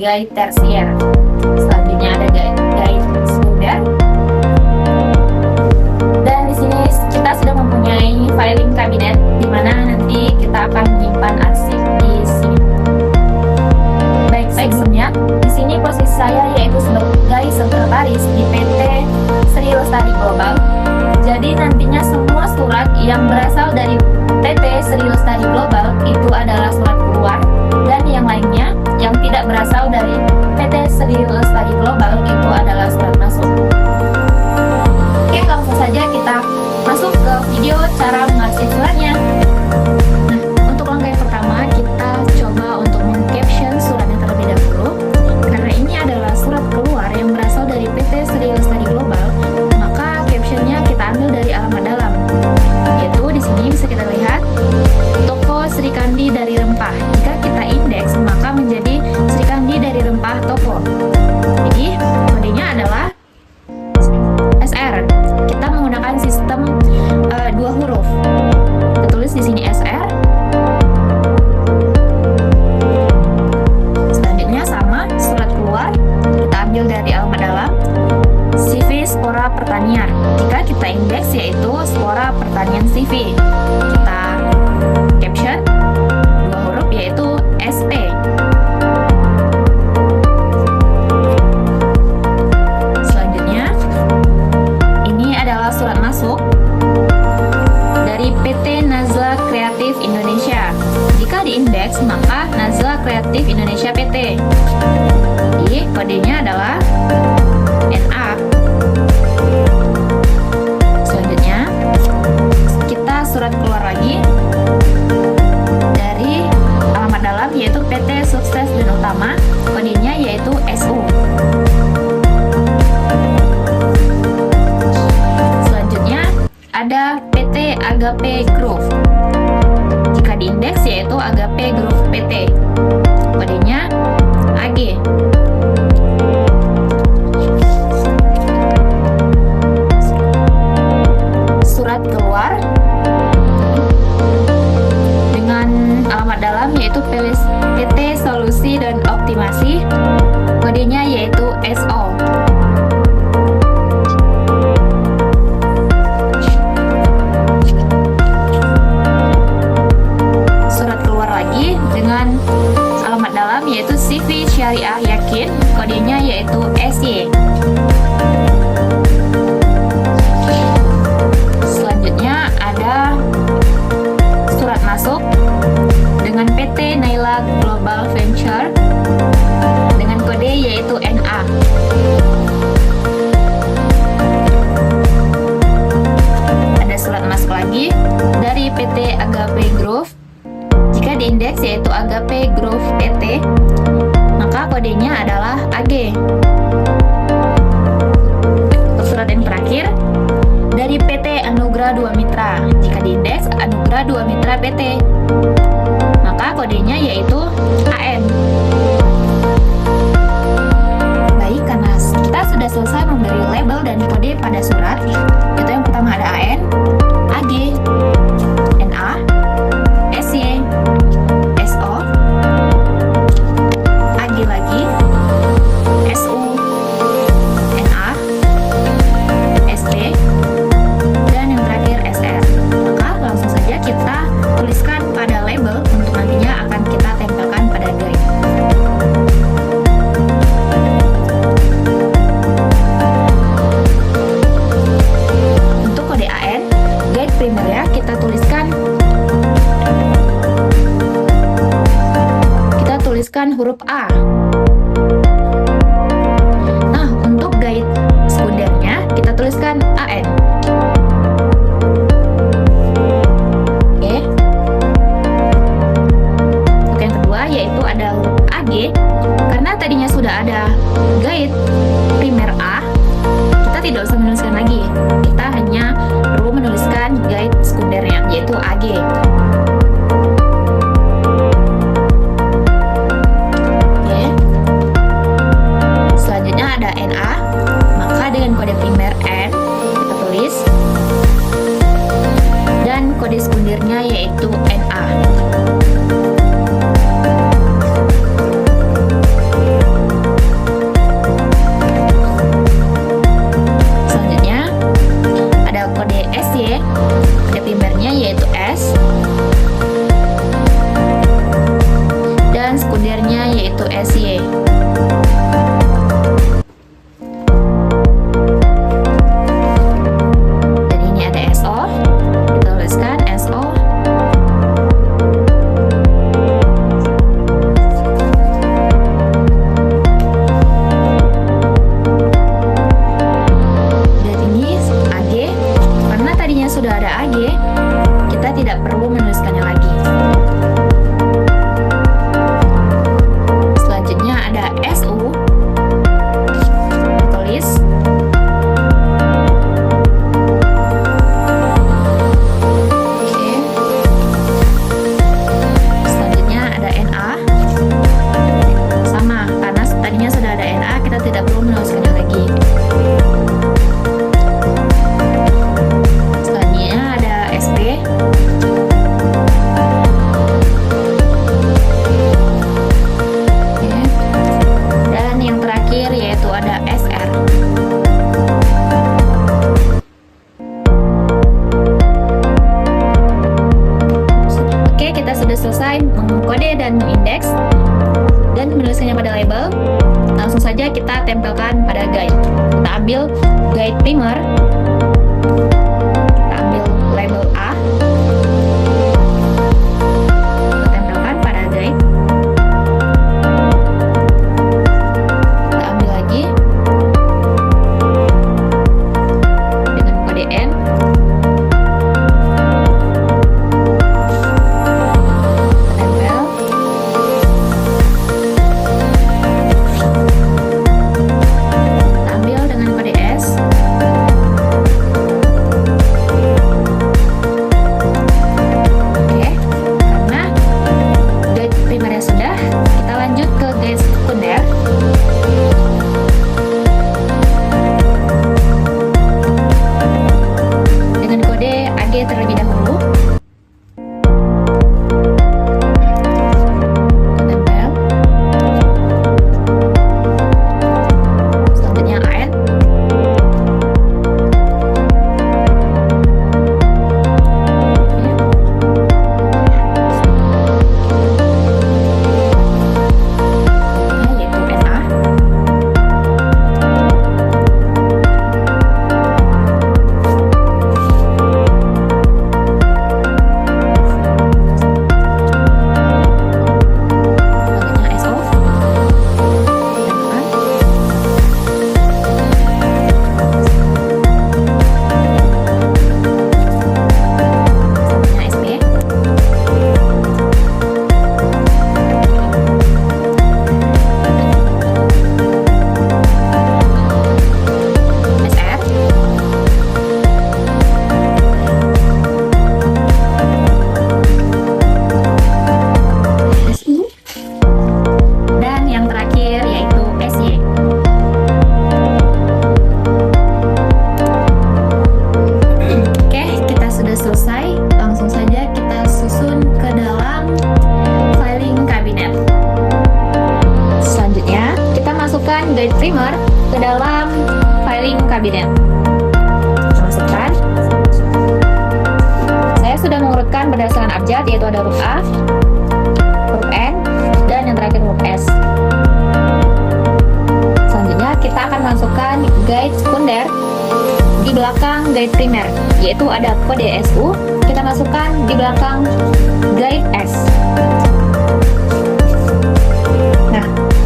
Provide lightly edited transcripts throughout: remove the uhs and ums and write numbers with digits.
guide tersier. Selanjutnya ada guide sekunder. Dan di sini kita sudah mempunyai filing kabinet di mana nanti kita akan menyimpan arsip di sini. Baik, sebelumnya di sini posisi saya yaitu sebagai sekretaris di PT Sri Lestari Global. Jadi nantinya semua surat yang berasal dari PT Sri Lestari Global itu adalah surat keluar, dan yang lainnya yang tidak berasal dari PT Sri Lestari Global itu adalah surat masuk. Oke, langsung saja kita masuk ke video cara mengarsip suratnya. Nah, untuk langkah yang pertama kita coba untuk meng-caption suratnya terlebih dahulu. Karena ini adalah surat keluar yang berasal dari PT Sri Lestari Global, maka captionnya kita ambil dari alamat dalam. Yaitu di sini bisa kita lihat toko Sri Kandi dari Rempah. Jika kita indeks maka menjadi Sri Kandi dari Rempah toko. Jadi kodenya adalah SR. Kita menggunakan sistem 2 huruf. Kita tulis di sini SR. Selanjutnya sama, surat keluar kita ambil dari alamat dalam. CV Spora Pertanian. Jika kita indeks yaitu Spora Pertanian CV. Kita caption 2 huruf yaitu SP. Selanjutnya ini adalah surat masuk dari PT Nazla Kreatif Indonesia. Jika diindeks maka Nazla Kreatif Indonesia PT. Jadi kodenya adalah NA. Selanjutnya kita surat keluar lagi dari alamat dalam yaitu PT Sukses dan Utama. Kodenya yaitu SU. Selanjutnya ada PT Agape Group. Jika diindeks yaitu Agape Group PT. Kodenya AG. Surat keluar dengan alamat dalam yaitu PT Solusi dan Optimasi. Kodenya yaitu SO. Surat keluar lagi dengan alamat dalam yaitu CV Syariah Yakin. Kodenya yaitu SY. Selanjutnya ada surat masuk dengan PT Naila Global Venture dengan kode yaitu NA. Ada surat masuk lagi dari PT Agape Group. Jika diindeks yaitu Agape Group PT, maka kodenya adalah AG. Untuk surat yang terakhir dari PT Anugrah 2 Mitra. Jika diindeks Anugrah 2 Mitra PT, maka kodenya yaitu AN. Baik, karena kita sudah selesai memberi label dan kode pada surat, itu yang pertama ada AN, AG, NA, SY, SO, AG lagi, SU, NA, ST, dan yang terakhir SR. Maka langsung saja kita tuliskan pada label untuk nantinya akan kita tempelkan pada guide. Untuk kode AN, guide primer ya, kita tuliskan huruf A. Nah, untuk guide sekundernya kita tuliskan AN. Oke. Untuk yang kedua yaitu ada huruf AG. Karena tadinya sudah ada guide primer A, kita tidak usah menuliskan lagi. Kita hanya perlu menuliskan guide sekundernya yaitu AG. Ada NA, maka dengan kode primer N kita tulis, dan kode sekundernya yaitu NA. saja kita tempelkan pada guide. Kita ambil guide primer, kita ambil label A, kita tempelkan pada guide. Kita ambil lagi dengan kode N. Terlebih dahulu tempel, selanjutnya AN, yaitu NA. Guide primer ke dalam filing kabinet. Kita masukkan. Saya sudah mengurutkan berdasarkan abjad, yaitu ada huruf A, huruf N, dan yang terakhir huruf S. Selanjutnya kita akan masukkan guide sekunder di belakang guide primer, yaitu ada kode SU. Kita masukkan di belakang guide S.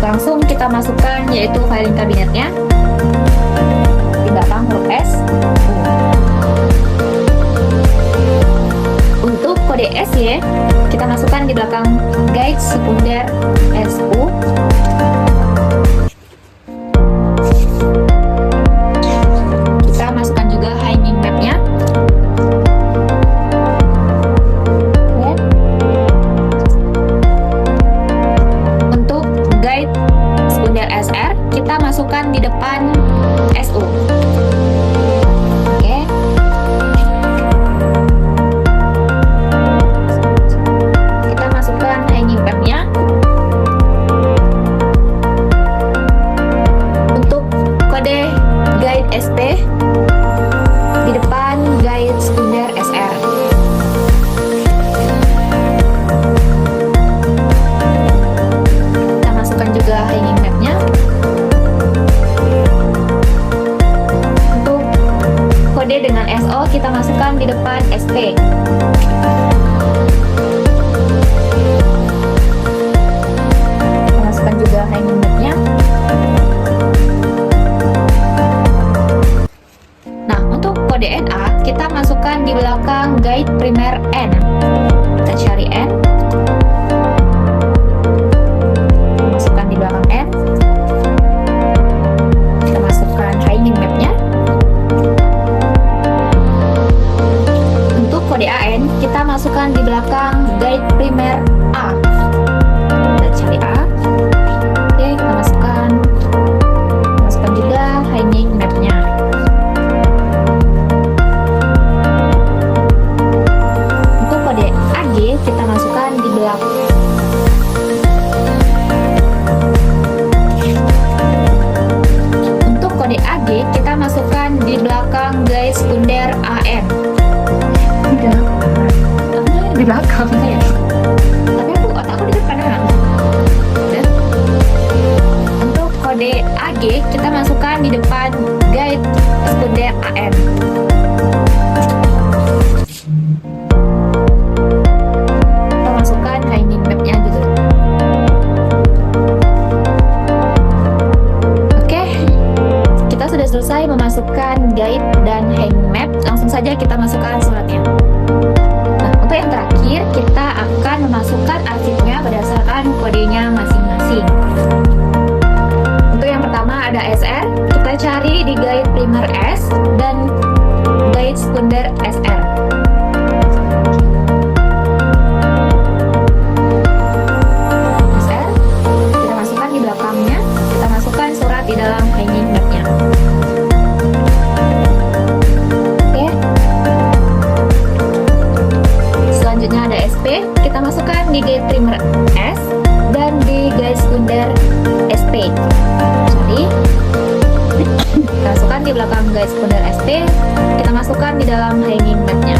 Langsung kita masukkan yaitu filing kabinetnya di belakang huruf S. Untuk kode SY kita masukkan di belakang guide sekunder SU. Kita masukkan juga hanging mapnya. SR kita masukkan di depan SU. Oke. Kita masukkan hanging mapnya. Untuk kode guide SP di depan guide sekunder SR. Kita masukkan juga hanging mapnya. Kode dengan SO kita masukkan di depan SP. Kita masukkan juga hanging mapnya. Nah, untuk kode NA kita masukkan di belakang guide primer N. Kita cari N. Kita masukkan di belakang N. Kita masukkan hanging mapnya. Kode AN kita masukkan di belakang guide primer A. Kita cari A. Oke, kita masukkan juga hanging mapnya. Untuk kode AG kita masukkan di belakang. Untuk kode AG kita masukkan di belakang guide sekunder AN. Di belakang ya. Tapi otakku di depan. Untuk kode AG SG kita masukkan di depan guide sekunder AN. Kita masukkan hanging mapnya gitu. Oke, kita sudah selesai memasukkan guide dan hanging map. Langsung saja kita masukkan suratnya. Nah, untuk yang terakhir kita akan memasukkan arsipnya berdasarkan kodenya masing-masing. Untuk yang pertama ada SR, kita cari di guide primer S dan guide sekunder SR. SR, kita masukkan di belakangnya, kita masukkan surat di dalam hanging mapnya. Oke. Selanjutnya ada SP, kita masukkan di guide primer S dan di guide sekunder SP. Jadi kita masukkan di belakang guide sekunder SP, kita masukkan di dalam hanging mapnya.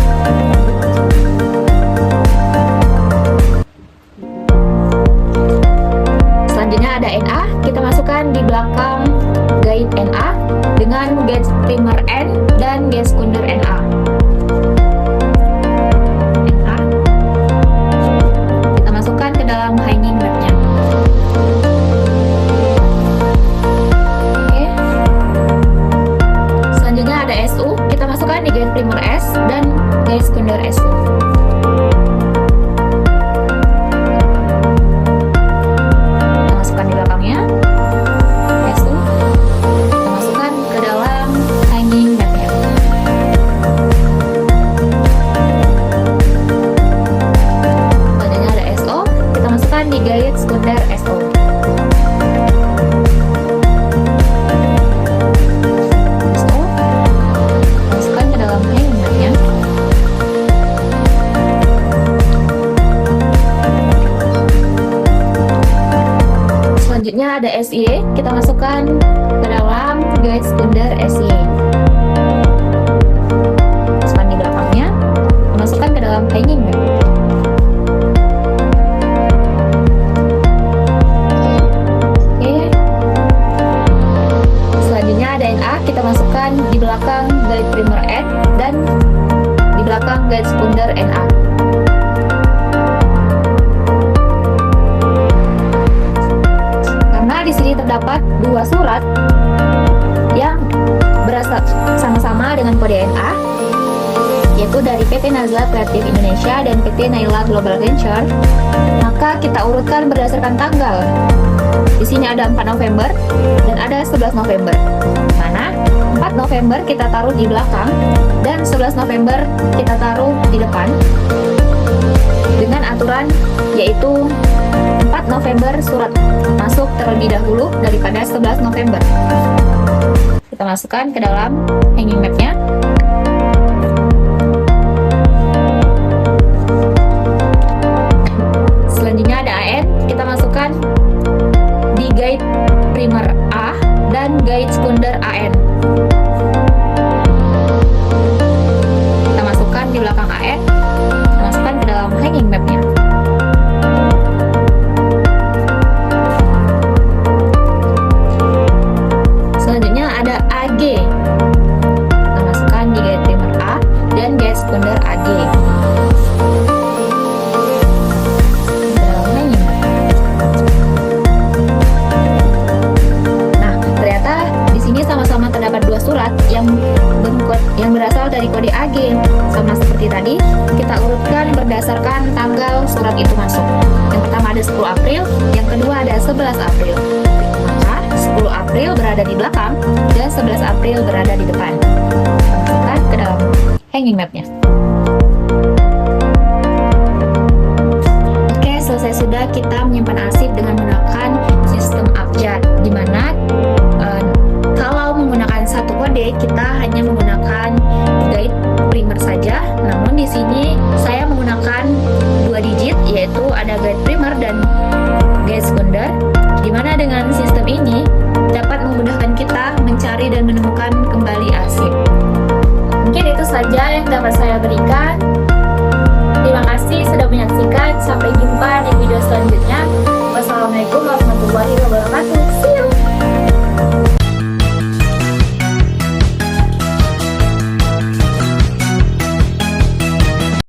Selanjutnya ada NA, kita masukkan di belakang guide NA dengan guide primer N dan guide sekunder NA. NA kita masukkan ke dalam hanging mapnya. Oke. Selanjutnya ada SU, kita masukkan di guide primer S dan guide sekunder SU. Kita masukkan di belakangnya SU, kita masukkan ke dalam hanging mapnya. Selanjutnya ada SO, kita masukkan di guide sekunder SO. SO, masukkan ke dalam hanging mapnya. Selanjutnya ada SY, kita masukkan ke dalam guide sekunder SY. Masukkan di belakangnya, masukkan ke dalam hanging map. Oke. Selanjutnya ada NA, kita masukkan di belakang guide primer N dan di belakang guide sekunder NA. Karena di sini terdapat dua surat yang berasal sama-sama dengan kode NA, yaitu dari PT Nazla Kreatif Indonesia dan PT Naila Global Venture, maka kita urutkan berdasarkan tanggal. Di sini ada 4 November dan ada 11 November. Mana 4 November kita taruh di belakang dan 11 November kita taruh di depan. Dengan aturan yaitu 4 November surat masuk terlebih dahulu daripada 11 November. Kita masukkan ke dalam hanging mapnya. Selanjutnya ada AN, kita masukkan di guide primer A dan guide sekunder AN. Kita masukkan di belakang AN, kita masukkan ke dalam hanging mapnya. Selanjutnya ada AG, kita masukkan di guide primer A dan guide sekunder AG. Sama-sama terdapat dua surat yang berasal dari kode AG. Sama seperti tadi, kita urutkan berdasarkan tanggal surat itu masuk. Yang pertama ada 10 April, yang kedua ada 11 April. Maka 10 April berada di belakang dan 11 April berada di depan. Masukkan ke dalam hanging mapnya. Oke, selesai sudah kita menyimpan arsip dengan menggunakan sistem abjad, di mana kalau menggunakan satu kode, kita hanya menggunakan guide primer saja. Namun di sini saya menggunakan 2 digit, yaitu ada guide primer dan guide sekunder. Dimana dengan sistem ini dapat memudahkan kita mencari dan menemukan kembali arsip. Mungkin itu saja yang dapat saya berikan. Terima kasih sudah menyaksikan.